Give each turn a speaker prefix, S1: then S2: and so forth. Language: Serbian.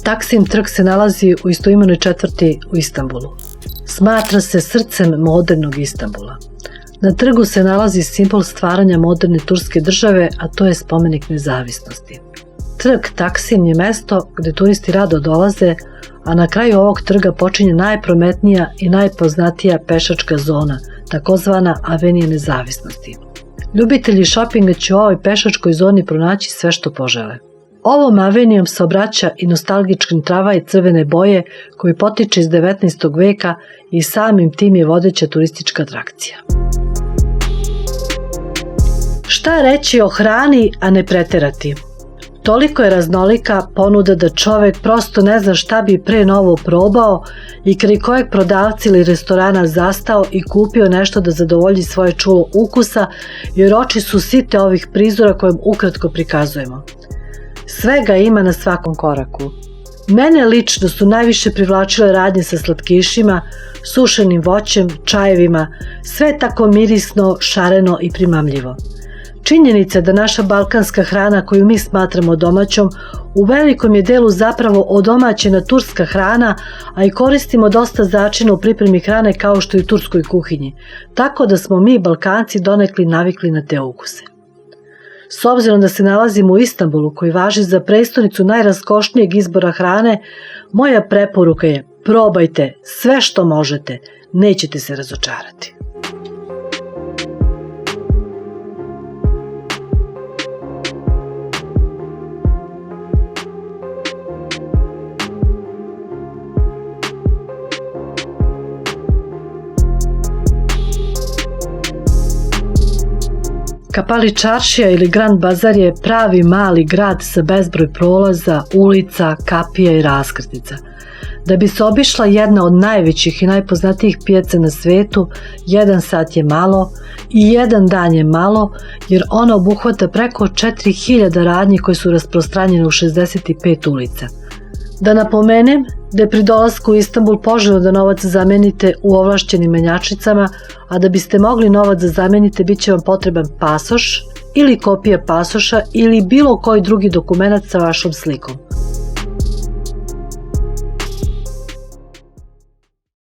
S1: Taksim trg se nalazi u istoimenoj četvrti u Istanbulu. Smatra se srcem modernog Istanbula. Na trgu se nalazi simbol stvaranja moderne turske države, a to je spomenik nezavisnosti. Trg Taksim je mesto gde turisti rado dolaze, a na kraju ovog trga počinje najprometnija i najpoznatija pešačka zona, takozvana Avenija nezavisnosti. Ljubitelji šopinga će u ovoj pešačkoj zoni pronaći sve što požele. Ovom avenijom se obraća i nostalgični tramvaj crvene boje koji potiče iz 19. veka i samim tim je vodeća turistička atrakcija. Šta reći o hrani, a ne preterati? Toliko je raznolika ponuda da čovek prosto ne zna šta bi pre novo probao i kraj kojeg prodavca ili restorana zastao i kupio nešto da zadovolji svoje čulo ukusa, jer oči su site ovih prizora kojim ukratko prikazujemo. Svega ima na svakom koraku. Mene lično su najviše privlačile radnje sa slatkišima, sušenim voćem, čajevima, sve tako mirisno, šareno i primamljivo. Činjenica da naša balkanska hrana koju mi smatramo domaćom u velikom je delu zapravo odomaćena turska hrana, a i koristimo dosta začina u pripremi hrane kao što i u turskoj kuhinji, tako da smo mi Balkanci donekli navikli na te ukuse. S obzirom da se nalazimo u Istanbulu koji važi za prestonicu najraskošnijeg izbora hrane, moja preporuka je probajte sve što možete, nećete se razočarati. Kapali Čaršija ili Grand Bazar je pravi mali grad sa bezbroj prolaza, ulica, kapija i raskrsnica. Da bi se obišla jedna od najvećih i najpoznatijih pijaca na svetu, 1 sat je malo i 1 dan je malo, jer ona obuhvata preko 4000 radnji koje su rasprostranjene u 65 ulica. Da napomenem da je pri dolasku u Istanbul poželjno da novac zamenite u ovlašćenim menjačnicama, a da biste mogli novac da zamenite bit će vam potreban pasoš ili kopija pasoša ili bilo koji drugi dokument sa vašom slikom.